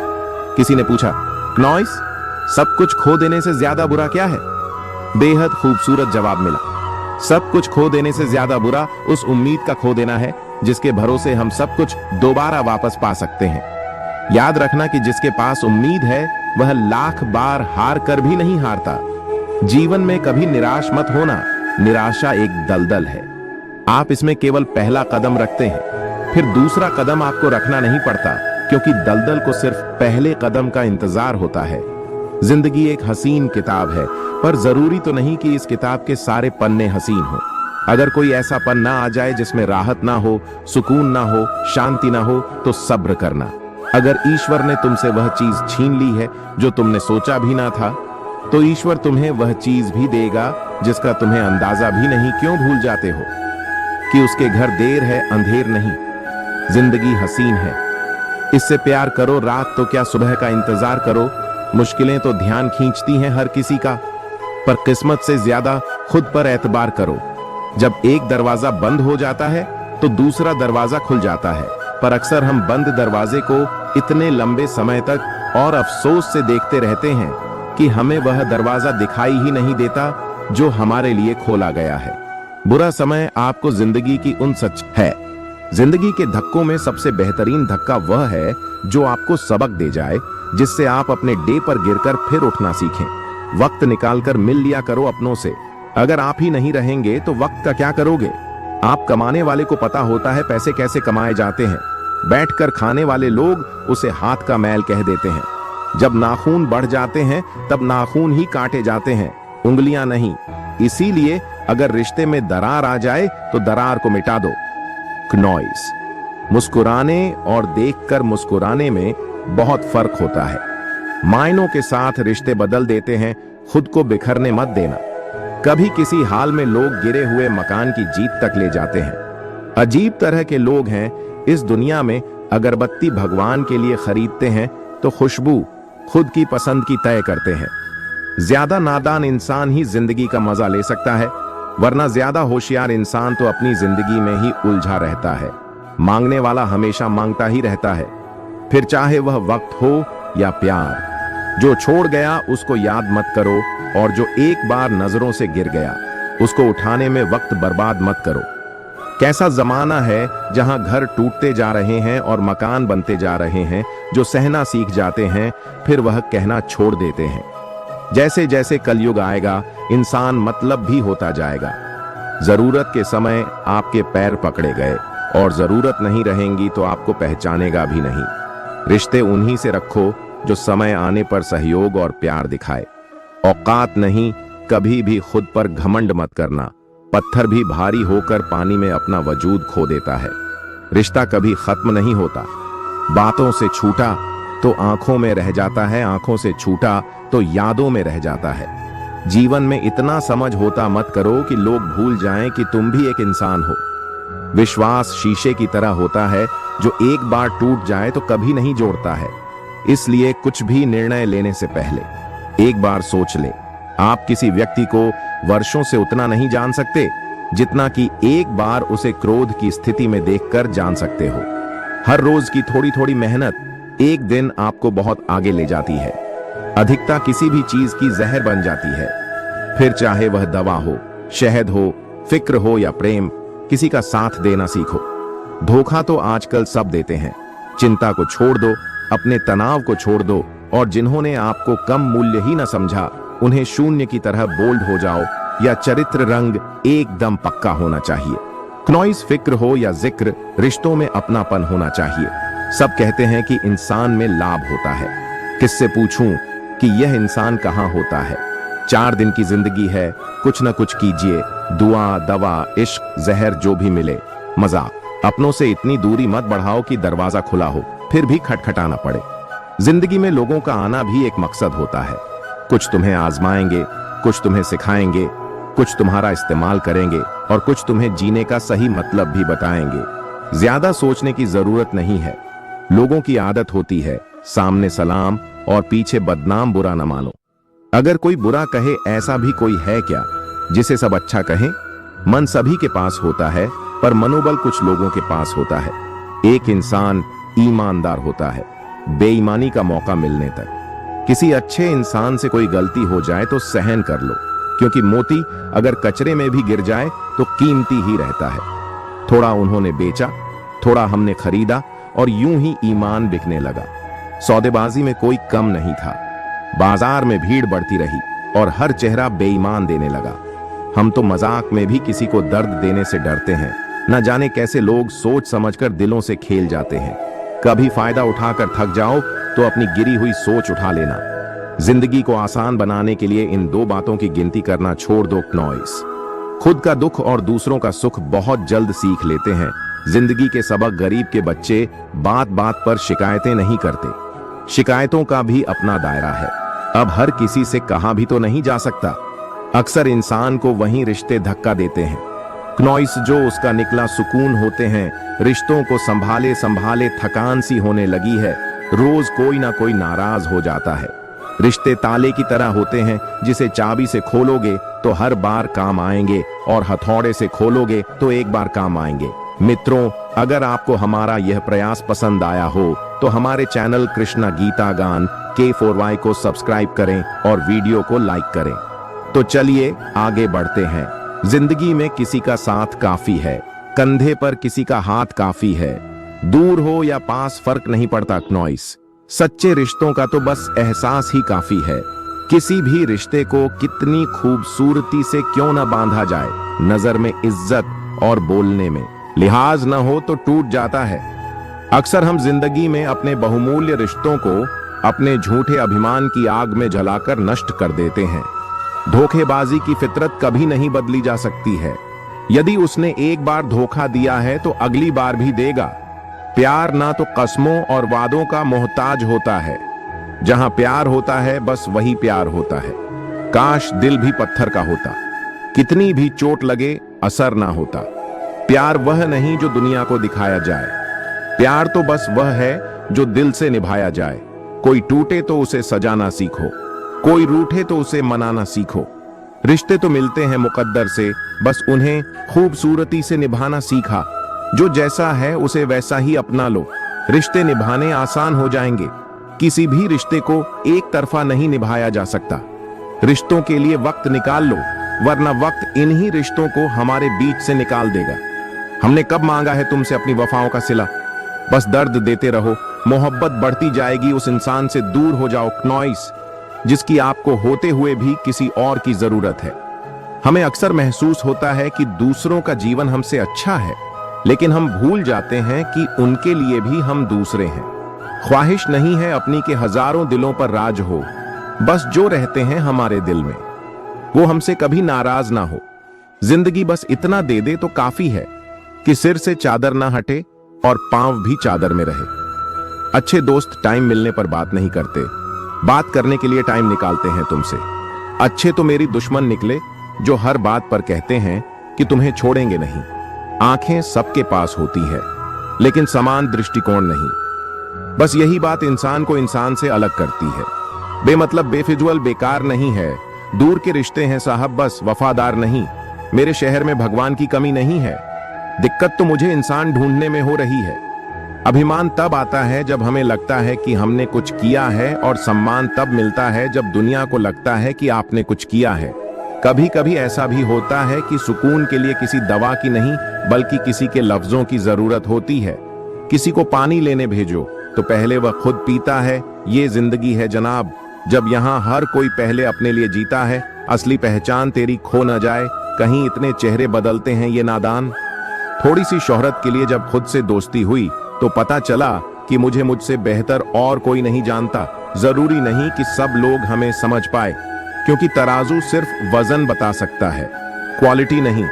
किसी ने पूछा, नॉइस, सब कुछ खो देने से ज्यादा बुरा क्या है? बेहद खूबसूरत जवाब मिला। सब कुछ खो देने से ज्यादा बुरा उस उम्मीद का खो देना है जिसके भरोसे हम सब कुछ दोबारा वापस पा सकते हैं। याद रखना कि जिसके पास उम्मीद है वह लाख बार हार कर भी नहीं हारता। जीवन में कभी निराश मत होना, निराशा एक दलदल है। आप इसमें केवल पहला कदम रखते हैं, फिर दूसरा कदम आपको रखना नहीं पड़ता, क्योंकि दलदल को सिर्फ पहले कदम का इंतजार होता है। जिंदगी एक हसीन किताब है, पर जरूरी तो नहीं कि इस किताब के सारे पन्ने हसीन हो। अगर कोई ऐसा पन्ना आ जाए जिसमें राहत ना हो, सुकून ना हो, शांति ना हो, तो सब्र करना। अगर ईश्वर ने तुमसे वह चीज छीन ली है जो तुमने सोचा भी ना था, तो ईश्वर तुम्हें वह चीज भी देगा जिसका तुम्हें अंदाजा भी नहीं। क्यों भूल जाते हो कि उसके घर देर है, अंधेर नहीं। जिंदगी हसीन है, इससे प्यार करो। रात तो क्या, सुबह का इंतजार करो। मुश्किलें तो ध्यान खींचती हैं हर किसी का, पर किस्मत से ज्यादा खुद पर एतबार करो। जब एक दरवाजा बंद हो जाता है तो दूसरा दरवाजा खुल जाता है, पर अक्सर हम बंद दरवाजे को इतने लंबे समय तक और अफसोस से देखते रहते हैं कि हमें वह दरवाजा दिखाई ही नहीं देता जो हमारे लिए खोला गया है। बुरा समय आपको जिंदगी की उन सच है। जिंदगी के धक्कों में सबसे बेहतरीन धक्का वह है जो आपको सबक दे जाए, जिससे आप अपने डे पर गिरकर फिर उठना सीखें। वक्त निकालकर मिल लिया करो अपनों से। अगर आप ही नहीं रहेंगे तो वक्त का क्या करोगे? आप कमाने वाले को पता होता है पैसे कैसे कमाए जाते हैं, बैठकर खाने वाले लोग उसे हाथ का मैल कह देते हैं। जब नाखून बढ़ जाते हैं तब नाखून ही काटे जाते हैं, उंगलियां नहीं। इसीलिए अगर रिश्ते में दरार आ जाए तो दरार को मिटा दो। नॉइस, मुस्कुराने और देखकर मुस्कुराने में बहुत फर्क होता है। मायनों के साथ रिश्ते बदल देते हैं, खुद को बिखरने मत देना। कभी किसी हाल में लोग गिरे हुए मकान की जीत तक ले जाते हैं। अजीब तरह के लोग हैं इस दुनिया में। अगरबत्ती भगवान के लिए खरीदते हैं तो खुशबू खुद की पसंद की तय करते हैं। ज्यादा नादान इंसान ही जिंदगी का मजा ले सकता है, वरना ज्यादा होशियार इंसान तो अपनी जिंदगी में ही उलझा रहता है। मांगने वाला हमेशा मांगता ही रहता है, फिर चाहे वह वक्त हो या प्यार। जो छोड़ गया उसको याद मत करो, और जो एक बार नजरों से गिर गया उसको उठाने में वक्त बर्बाद मत करो। कैसा जमाना है जहां घर टूटते जा रहे हैं और मकान बनते जा रहे हैं। जो सहना सीख जाते हैं फिर वह कहना छोड़ देते हैं। जैसे जैसे कलयुग आएगा इंसान मतलब भी होता जाएगा। जरूरत के समय आपके पैर पकड़े गए और जरूरत नहीं रहेंगी तो आपको पहचानेगा भी नहीं। रिश्ते उन्हीं से रखो जो समय आने पर सहयोग और प्यार दिखाए। औकात नहीं, कभी भी खुद पर घमंड मत करना। पत्थर भी भारी होकर पानी में अपना वजूद खो देता है। रिश्ता कभी खत्म नहीं होता। बातों से छूटा तो आंखों में रह जाता है, आंखों से छूटा तो यादों में रह जाता है। जीवन में इतना समझ होता मत करो कि लोग भूल जाएं कि तुम भी एक इंसान हो। विश्वास शीशे की तरह होता है, जो एक बार टूट जाए तो कभी नहीं जोड़ता है। इसलिए कुछ भी निर्णय लेने से पहले एक बार सोच ले। आप किसी व्यक्ति को वर्षों से उतना नहीं जान सकते जितना कि एक बार उसे क्रोध की स्थिति में देखकर जान सकते हो। हर रोज की थोड़ी थोड़ी मेहनत एक दिन आपको बहुत आगे ले जाती है। अधिकता किसी भी चीज की जहर बन जाती है। फिर चाहे वह दवा हो, शहद हो, फिक्र हो या प्रेम, किसी का साथ देना सीखो। धोखा तो आजकल सब देते हैं। चिंता को छोड़ दो, अपने तनाव को छोड़ दो और जिन्होंने आपको कम मूल्य ही न समझा उन्हें शून्य की तरह बोल्ड हो जाओ। या चरित्र रंग एकदम पक्का होना चाहिए। क्नॉइस फिक्र हो या जिक्र, रिश्तों में अपनापन होना चाहिए। सब कहते हैं कि इंसान में लाभ होता है, किससे पूछूं कि यह इंसान कहां होता है। 4 दिन की जिंदगी है, कुछ न कुछ कीजिए। दुआ, दवा, इश्क, जहर जो भी मिले। मजाक, अपनों से इतनी दूरी मत बढ़ाओ कि दरवाजा खुला हो फिर भी खटखटाना पड़े। जिंदगी में लोगों का आना भी एक मकसद होता है। कुछ तुम्हें आजमाएंगे, कुछ तुम्हें सिखाएंगे, कुछ तुम्हारा इस्तेमाल करेंगे और कुछ तुम्हें जीने का सही मतलब भी बताएंगे। ज्यादा सोचने की जरूरत नहीं है। लोगों की आदत होती है सामने सलाम और पीछे बदनाम। बुरा न मानो। अगर कोई बुरा कहे ऐसा भी कोई है क्या जिसे सब अच्छा कहें। मन सभी के पास होता है पर मनोबल कुछ लोगों के पास होता है। एक इंसान ईमानदार होता है बेईमानी का मौका मिलने तक। किसी अच्छे इंसान से कोई गलती हो जाए तो सहन कर लो, क्योंकि मोती अगर कचरे में भी गिर जाए तो कीमती ही रहता है। थोड़ा उन्होंने बेचा, थोड़ा हमने खरीदा और यूं ही ईमान बिकने लगा। सौदेबाजी में कोई कम नहीं था। बाजार में भीड़ बढ़ती रही और हर चेहरा बेईमान देने लगा। हम तो मजाक में भी किसी को दर्द देने से डरते हैं। न जाने कैसे लोग सोच समझकर दिलों से खेल जाते हैं। कभी फायदा उठाकर थक जाओ तो अपनी गिरी हुई सोच उठा लेना। जिंदगी को आसान बनाने के लिए इन 2 बातों की गिनती करना छोड़ दो। क्नॉइस, खुद का दुख और दूसरों का सुख बहुत जल्द सीख लेते हैं। जिंदगी के सबक गरीब के बच्चे बात बात पर शिकायतें नहीं करते। शिकायतों का भी अपना दायरा है। अब हर किसी से कहा भी तो नहीं जा सकता। अक्सर इंसान को वहीं रिश्ते धक्का देते हैं। क्नॉइस, जो उसका निकला सुकून होते हैं। रिश्तों को संभाले संभाले थकान सी होने लगी है। रोज कोई ना कोई नाराज हो जाता है। रिश्ते ताले की तरह होते हैं, जिसे चाबी से खोलोगे तो हर बार काम आएंगे और हथौड़े से खोलोगे तो एक बार काम आएंगे। मित्रों, अगर आपको हमारा यह प्रयास पसंद आया हो तो हमारे चैनल कृष्णा गीता गान K4Y को सब्सक्राइब करें और वीडियो को लाइक करें। तो चलिए आगे बढ़ते हैं। जिंदगी में किसी का साथ काफी है, कंधे पर किसी का हाथ काफी है। दूर हो या पास फर्क नहीं पड़ता। क्नॉइस, सच्चे रिश्तों का तो बस एहसास ही काफी है। किसी भी रिश्ते को कितनी खूबसूरती से क्यों न बांधा जाए, नजर में इज्जत और बोलने में लिहाज न हो तो टूट जाता है। अक्सर हम जिंदगी में अपने बहुमूल्य रिश्तों को अपने झूठे अभिमान की आग में जलाकर नष्ट कर देते हैं। धोखेबाजी की फितरत कभी नहीं बदली जा सकती है। यदि उसने एक बार धोखा दिया है तो अगली बार भी देगा। प्यार ना तो कस्मों और वादों का मोहताज होता है। जहां प्यार होता है बस वही प्यार होता है। काश दिल भी पत्थर का होता, कितनी भी चोट लगे असर ना होता। प्यार वह नहीं जो दुनिया को दिखाया जाए। प्यार तो बस वह है जो दिल से निभाया जाए। कोई टूटे तो उसे सजाना सीखो, कोई रूठे तो उसे मनाना सीखो। रिश्ते तो मिलते हैं मुकद्दर से, बस उन्हें खूबसूरती से निभाना सीखा। जो जैसा है उसे वैसा ही अपना लो। रिश्ते निभाने आसान हो जाएंगे। किसी भी रिश्ते को एक तरफा नहीं निभाया जा सकता। रिश्तों के लिए वक्त निकाल लो, वरना वक्त इन्हीं रिश्तों को हमारे बीच से निकाल देगा। हमने कब मांगा है तुमसे अपनी वफाओं का सिला? बस दर्द देते रहो, मोहब्बत बढ़ती जाएगी, उस इंसान से दूर हो जाओ क्नॉइस, जिसकी आपको होते हुए भी किसी और की जरूरत है। हमें अक्सर महसूस होता है कि दूसरों का जीवन हमसे अच्छा है, लेकिन हम भूल जाते हैं कि उनके लिए भी हम दूसरे हैं। ख्वाहिश नहीं है अपनी के हजारों दिलों पर राज हो, बस जो रहते हैं हमारे दिल में वो हमसे कभी नाराज ना हो। जिंदगी बस इतना दे दे तो काफी है कि सिर से चादर ना हटे और पांव भी चादर में रहे। अच्छे दोस्त टाइम मिलने पर बात नहीं करते, बात करने के लिए टाइम निकालते हैं तुमसे। अच्छे तो मेरी दुश्मन निकले जो हर बात पर कहते हैं कि तुम्हें छोड़ेंगे नहीं। आंखें सबके पास होती है, लेकिन समान दृष्टिकोण नहीं। बस यही बात इंसान को इंसान से अलग करती है। बेमतलब बेफिजुल बेकार नहीं है, दूर के रिश्ते हैं साहब, बस वफादार नहीं। मेरे शहर में भगवान की कमी नहीं है, दिक्कत तो मुझे इंसान ढूंढने में हो रही है। अभिमान तब आता है जब हमें लगता है कि हमने कुछ किया है, और सम्मान तब मिलता है जब दुनिया को लगता है कि आपने कुछ किया है। कभी कभी ऐसा भी होता है कि सुकून के लिए किसी दवा की नहीं, बल्कि किसी के लफ्जों की जरूरत होती है। किसी को पानी लेने भेजो तो पहले वह खुद पीता है। ये जिंदगी है जनाब, जब यहाँ हर कोई पहले अपने लिए जीता है। असली पहचान तेरी खो न जाए, कहीं इतने चेहरे बदलते हैं ये नादान। थोड़ी सी शोहरत के लिए जब खुद से दोस्ती हुई तो पता चला कि मुझसे बेहतर और कोई नहीं जानता। जरूरी नहीं कि सब लोग हमें समझ पाए, क्योंकि तराजू सिर्फ वजन बता सकता है, क्वालिटी नहीं।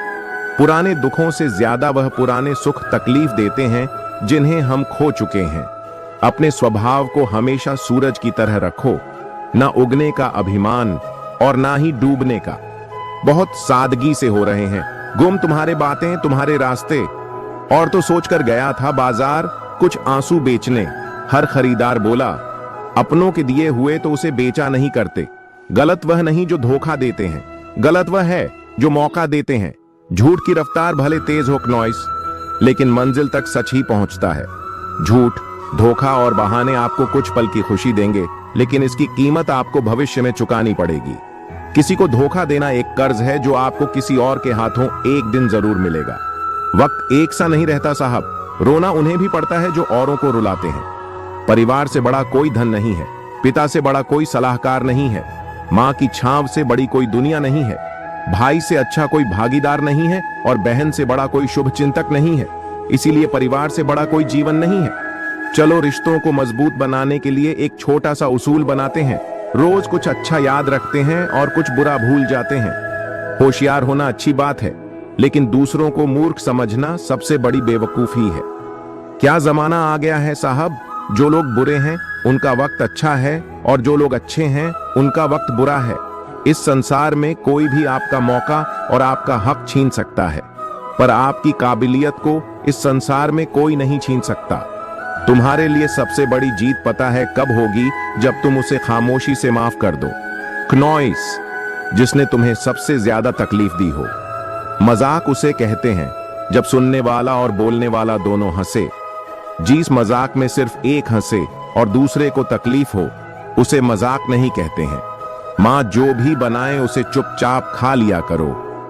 पुराने दुखों से ज्यादा वह पुराने सुख तकलीफ देते हैं जिन्हें हम खो चुके हैं। अपने स्वभाव को हमेशा सूरज की तरह रखो, ना उगने का अभिमान और ना ही डूबने का। बहुत सादगी से हो रहे हैं गुम तुम्हारे बातें, तुम्हारे रास्ते। और तो सोचकर गया था बाजार कुछ आंसू बेचने। हर खरीदार बोला अपनों के दिए हुए तो उसे बेचा नहीं करते। गलत वह नहीं जो धोखा देते हैं, गलत वह है जो मौका देते हैं। झूठ की रफ्तार भले तेज हो क्नॉइस, लेकिन मंजिल तक सच ही पहुंचता है। झूठ, धोखा और बहाने आपको कुछ पल की खुशी देंगे, लेकिन इसकी कीमत आपको भविष्य में चुकानी पड़ेगी। किसी को धोखा देना एक कर्ज है जो आपको किसी और के हाथों एक दिन जरूर मिलेगा। वक्त एक सा नहीं रहता साहब, रोना उन्हें भी पड़ता है जो औरों को रुलाते हैं। परिवार से बड़ा कोई धन नहीं है, पिता से बड़ा कोई सलाहकार नहीं है, माँ की छांव से बड़ी कोई दुनिया नहीं है, भाई से अच्छा कोई भागीदार नहीं है, और बहन से बड़ा कोई शुभ चिंतक नहीं है। इसीलिए परिवार से बड़ा कोई जीवन नहीं है। चलो रिश्तों को मजबूत बनाने के लिए एक छोटा सा उसूल बनाते हैं। रोज कुछ अच्छा याद रखते हैं और कुछ बुरा भूल जाते हैं। होशियार होना अच्छी बात है, लेकिन दूसरों को मूर्ख समझना सबसे बड़ी बेवकूफी है। क्या जमाना आ गया है साहब, जो लोग बुरे हैं उनका वक्त अच्छा है, और जो लोग अच्छे हैं उनका वक्त बुरा है। इस संसार में कोई भी आपका मौका और आपका हक छीन सकता है, पर आपकी काबिलियत को इस संसार में कोई नहीं छीन सकता। तुम्हारे लिए सबसे बड़ी जीत पता है कब होगी, जब तुम उसे खामोशी से माफ कर दो। क्नॉइस, जिसने तुम्हें सबसे ज्यादा तकलीफ दी हो। मजाक उसे कहते हैं जब सुनने वाला और बोलने वाला दोनों हंसे। जिस मजाक में सिर्फ एक हंसे और दूसरे को तकलीफ हो, उसे मजाक नहीं कहते हैं। माँ जो भी बनाए उसे चुपचाप खा लिया करो,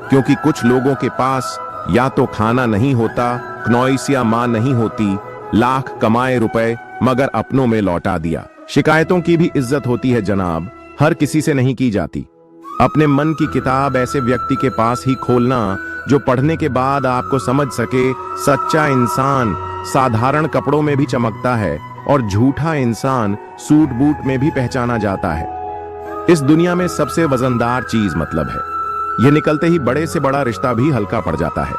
क्योंकि कुछ लोगों के पास या तो खाना नहीं होता, क्नॉइस, या माँ नहीं होती। लाख कमाए रुपए मगर अपनों में लौटा दिया। शिकायतों की भी इज्जत होती है जनाब, हर किसी से नहीं की जाती। अपने मन की किताब ऐसे व्यक्ति के पास ही खोलना जो पढ़ने के बाद आपको समझ सके। सच्चा इंसान साधारण कपड़ों में भी चमकता है, और झूठा इंसान सूट बूट में भी पहचाना जाता है। इस दुनिया में सबसे वजनदार चीज मतलब है। यह निकलते ही बड़े से बड़ा रिश्ता भी हल्का पड़ जाता है।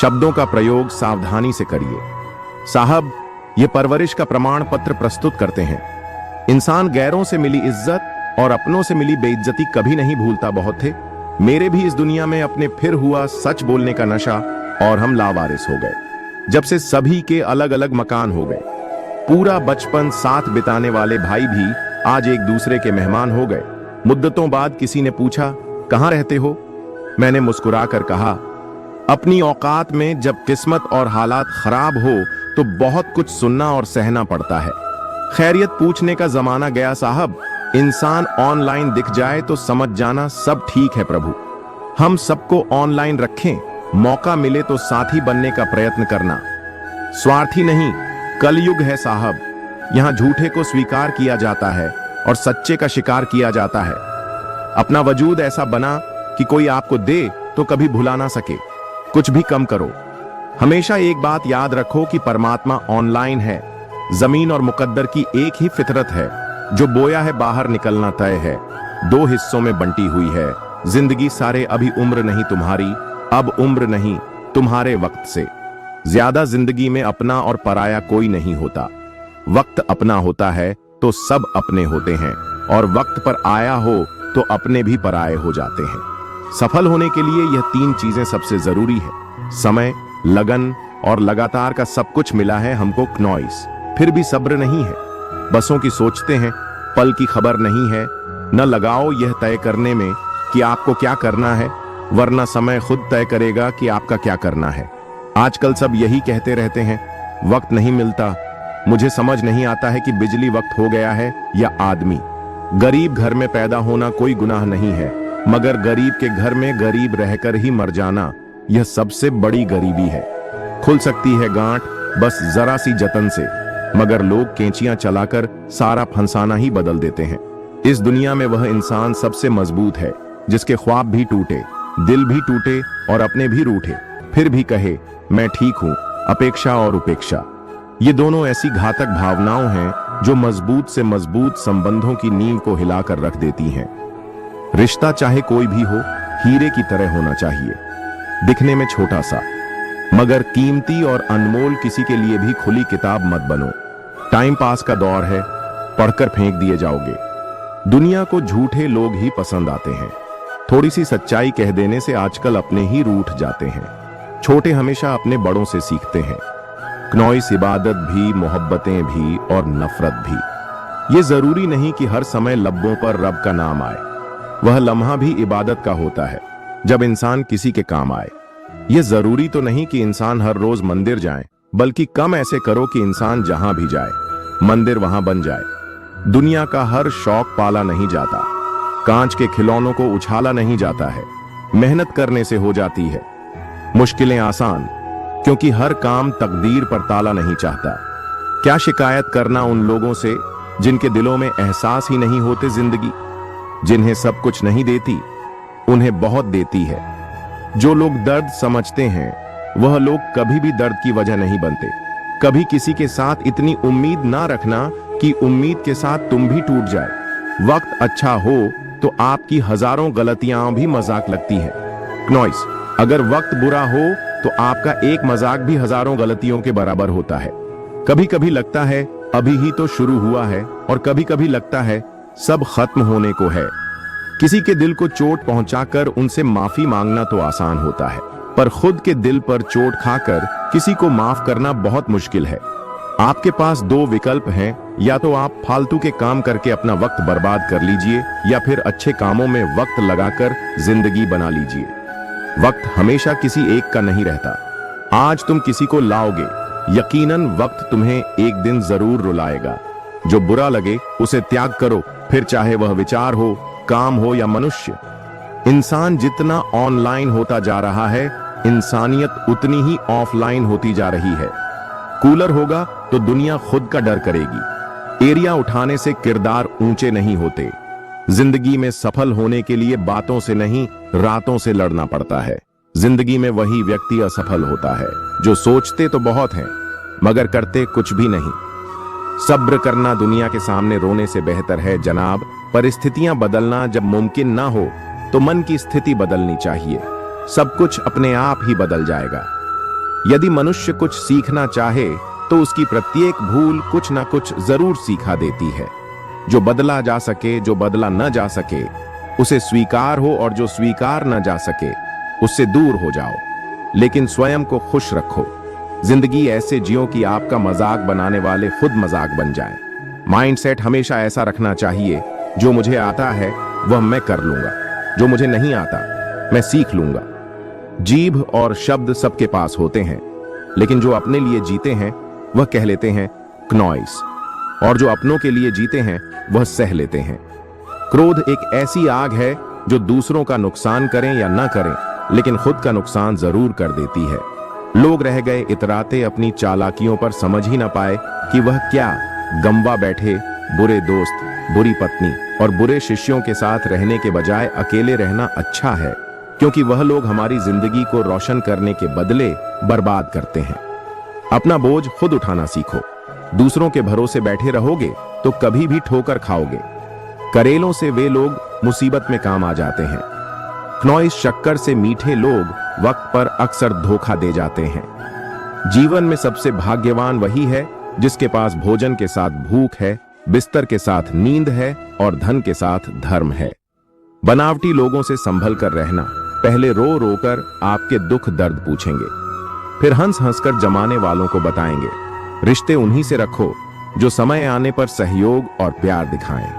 शब्दों का प्रयोग सावधानी से करिए साहब, ये परवरिश का प्रमाण पत्र प्रस्तुत करते हैं। इंसान गैरों से मिली इज्जत और अपनों से मिली बेइज्जती कभी नहीं भूलता। बहुत थे मेरे भी इस दुनिया में अपने फिर हुआ सच बोलने का नशा, और हम लावारिस हो गए जब से सभी के अलग अलग मकान हो गए। पूरा बचपन साथ बिताने वाले भाई भी आज एक दूसरे के मेहमान हो गए। मुद्दतों बाद किसी ने पूछा कहाँ रहते हो? मैंने मुस्कुराकर कहा अपनी औकात में। जब किस्मत और हालात खराब हो तो बहुत कुछ सुनना और सहना पड़ता है। खैरियत पूछने का जमाना गया साहब। इंसान ऑनलाइन दिख जाए तो समझ जाना सब ठीक है प्रभु। हम सबको ऑनलाइन रखें, मौका मिले तो साथी बनने का प्रयत्न करना। स्वार्थी नहीं, कलयुग है साहब। यहां झूठे को स्वीकार किया जाता है और सच्चे का शिकार किया जाता है। अपना वजूद ऐसा बना कि कोई आपको दे तो कभी भुला ना सके। कुछ भी कम करो। हमेशा एक बात याद रखो कि परमात्मा ऑनलाइन है। जमीन और मुकद्दर की एक ही फितरत है। जो बोया है बाहर निकलना तय है। दो हिस्सों में बंटी हुई है जिंदगी सारे। अभी उम्र नहीं तुम्हारी, अब उम्र नहीं तुम्हारे वक्त से ज्यादा। जिंदगी में अपना और पराया कोई नहीं होता। वक्त अपना होता है तो सब अपने होते हैं, और वक्त पर आया हो तो अपने भी पराये हो जाते हैं। सफल होने के लिए यह तीन चीजें सबसे जरूरी है। समय, लगन और लगातार का सब कुछ मिला है हमको क्नॉइस। फिर भी सब्र नहीं है। बसों की सोचते हैं, पल की खबर नहीं है। न लगाओ यह तय करने में कि आपको क्या करना है, वरना समय खुद तय करेगा कि आपका क्या करना है। आजकल सब यही कहते रहते हैं, वक्त नहीं मिलता। मुझे समझ नहीं आता है कि बिजली वक्त हो गया है या आदमी। गरीब घर में पैदा होना कोई गुनाह नहीं है, मगर गरीब के घर में गरीब रहकर ही मर जाना, यह सबसे बड़ी गरीबी है। खुल सकती है गांठ बस जरा सी जतन से, मगर लोग कैंचियां चलाकर सारा फंसाना ही बदल देते हैं। इस दुनिया में वह इंसान सबसे मजबूत है जिसके ख्वाब भी टूटे, दिल भी टूटे और अपने भी रूठे, फिर भी कहे मैं ठीक हूं। अपेक्षा और उपेक्षा, ये दोनों ऐसी घातक भावनाओं हैं जो मजबूत से मजबूत संबंधों की नींव को हिलाकर रख देती हैं। रिश्ता चाहे कोई भी हो, हीरे की तरह होना चाहिए। दिखने में छोटा सा मगर कीमती और अनमोल। किसी के लिए भी खुली किताब मत बनो। टाइम पास का दौर है, पढ़कर फेंक दिए जाओगे। दुनिया को झूठे लोग ही पसंद आते हैं। थोड़ी सी सच्चाई कह देने से आजकल अपने ही रूठ जाते हैं। छोटे हमेशा अपने बड़ों से सीखते हैं। क्नॉइस इबादत भी, मोहब्बतें भी और नफरत भी। ये जरूरी नहीं कि हर समय लब्बों पर रब का नाम आए। वह लम्हा भी इबादत का होता है जब इंसान किसी के काम आए। यह जरूरी तो नहीं कि इंसान हर रोज मंदिर जाए, बल्कि कम ऐसे करो कि इंसान जहां भी जाए मंदिर वहां बन जाए। दुनिया का हर शौक पाला नहीं जाता। कांच के खिलौनों को उछाला नहीं जाता है। मेहनत करने से हो जाती है मुश्किलें आसान, क्योंकि हर काम तकदीर पर ताला नहीं चाहता। क्या शिकायत करना उन लोगों से जिनके दिलों में एहसास ही नहीं होते। जिंदगी जिन्हें सब कुछ नहीं देती, उन्हें बहुत देती है। जो लोग दर्द समझते हैं वह लोग कभी भी दर्द की वजह नहीं बनते। कभी किसी के साथ इतनी उम्मीद ना रखना कि उम्मीद के साथ तुम भी टूट जाए। वक्त अच्छा हो तो आपकी हजारों गलतियां भी मजाक लगती हैं। क्नॉइस, अगर वक्त बुरा हो तो आपका एक मजाक भी हजारों गलतियों के बराबर होता है। कभी कभी लगता है अभी ही तो शुरू हुआ है, और कभी कभी लगता है सब खत्म होने को है। किसी के दिल को चोट पहुंचाकर उनसे माफी मांगना तो आसान होता है, पर खुद के दिल पर चोट खाकर किसी को माफ करना बहुत मुश्किल है। आपके पास दो विकल्प हैं, या तो आप फालतू के काम करके अपना वक्त बर्बाद कर लीजिए, या फिर अच्छे कामों में वक्त लगाकर जिंदगी बना लीजिए। वक्त हमेशा किसी एक का नहीं रहता। आज तुम किसी को लाओगे, यकीनन वक्त तुम्हें एक दिन जरूर रुलाएगा। जो बुरा लगे उसे त्याग करो, फिर चाहे वह विचार हो, काम हो या मनुष्य। इंसान जितना ऑनलाइन होता जा रहा है, इंसानियत उतनी ही ऑफलाइन होती जा रही है। कूलर होगा तो दुनिया खुद का डर करेगी। एरिया उठाने से किरदार ऊंचे नहीं होते। जिंदगी में सफल होने के लिए बातों से नहीं, रातों से लड़ना पड़ता है। जिंदगी में वही व्यक्ति असफल होता है जो सोचते तो बहुत हैं मगर करते कुछ भी नहीं। सब्र करना दुनिया के सामने रोने से बेहतर है जनाब। परिस्थितियां बदलना जब मुमकिन ना हो तो मन की स्थिति बदलनी चाहिए। सब कुछ अपने आप ही बदल जाएगा। यदि मनुष्य कुछ सीखना चाहे तो उसकी प्रत्येक भूल कुछ ना कुछ जरूर सिखा देती है। जो बदला जा सके, जो बदला न जा सके उसे स्वीकार हो, और जो स्वीकार न जा सके उससे दूर हो जाओ। लेकिन स्वयं को खुश रखो। जिंदगी ऐसे जियो कि आपका मजाक बनाने वाले खुद मजाक बन जाएं। माइंडसेट हमेशा ऐसा रखना चाहिए, जो मुझे आता है वह मैं कर लूंगा, जो मुझे नहीं आता मैं सीख लूंगा। जीभ और शब्द सबके पास होते हैं, लेकिन जो अपने लिए जीते हैं वह कह लेते हैं क्नॉइस, और जो अपनों के लिए जीते हैं वह सह लेते हैं। क्रोध एक ऐसी आग है जो दूसरों का नुकसान करें या ना करें लेकिन खुद का नुकसान जरूर कर देती है। लोग रह गए इतराते अपनी चालाकियों पर, समझ ही न पाए कि वह क्या गमवा बैठे। बुरे दोस्त, बुरी पत्नी और बुरे शिष्यों के साथ रहने के बजाय अकेले रहना अच्छा है, क्योंकि वह लोग हमारी जिंदगी को रोशन करने के बदले बर्बाद करते हैं। अपना बोझ खुद उठाना सीखो। दूसरों के भरोसे बैठे रहोगे तो कभी भी ठोकर खाओगे। करेलों से वे लोग मुसीबत में काम आ जाते हैं। क्नोइस शक्कर से मीठे लोग वक्त पर अक्सर धोखा दे जाते हैं। जीवन में सबसे भाग्यवान वही है जिसके पास भोजन के साथ भूख है, बिस्तर के साथ नींद है और धन के साथ धर्म है। बनावटी लोगों से संभल कर रहना। पहले रो रो कर आपके दुख दर्द पूछेंगे, फिर हंस हंस कर जमाने वालों को बताएंगे। रिश्ते उन्हीं से रखो जो समय आने पर सहयोग और प्यार दिखाएं।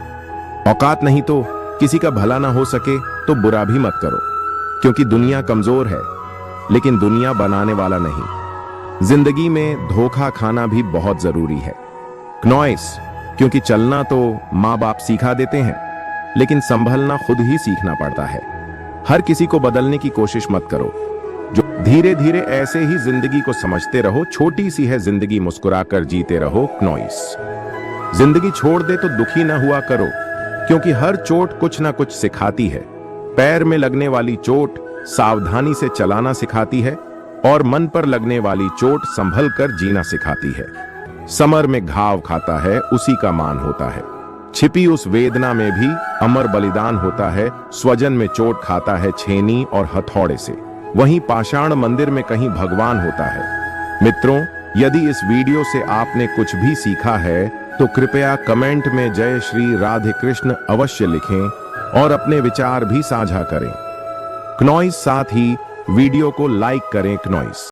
औकात नहीं तो किसी का भला ना हो सके तो बुरा भी मत करो, क्योंकि दुनिया कमजोर है लेकिन दुनिया बनाने वाला नहीं। जिंदगी में धोखा खाना भी बहुत जरूरी है। क्नोइस, क्योंकि चलना तो माँ बाप सिखा देते हैं, लेकिन संभलना खुद ही सीखना पड़ता है। हर किसी को बदलने की कोशिश मत करो। जो धीरे धीरे ऐसे ही जिंदगी को समझते रहो। छोटी सी है जिंदगी, मुस्कुराकर जीते रहो। क्नोइस। जिंदगी छोड़ दे तो दुखी ना हुआ करो, क्योंकि हर चोट कुछ ना कुछ सिखाती है। पैर में लगने वाली चोट सावधानी से चलाना सिखाती है और मन पर लगने वाली चोट संभल कर जीना सिखाती है। समर में घाव खाता है, उसी का मान होता है। छिपी उस वेदना में भी अमर बलिदान होता है। स्वजन में चोट खाता है छेनी और हथौड़े से, वहीं पाषाण मंदिर में कहीं भगवान होता है। मित्रों, यदि इस वीडियो से आपने कुछ भी सीखा है तो कृपया कमेंट में जय श्री राधे कृष्ण अवश्य लिखें और अपने विचार भी साझा करें। क्नोइस, साथ ही वीडियो को लाइक करें। क्नोइस।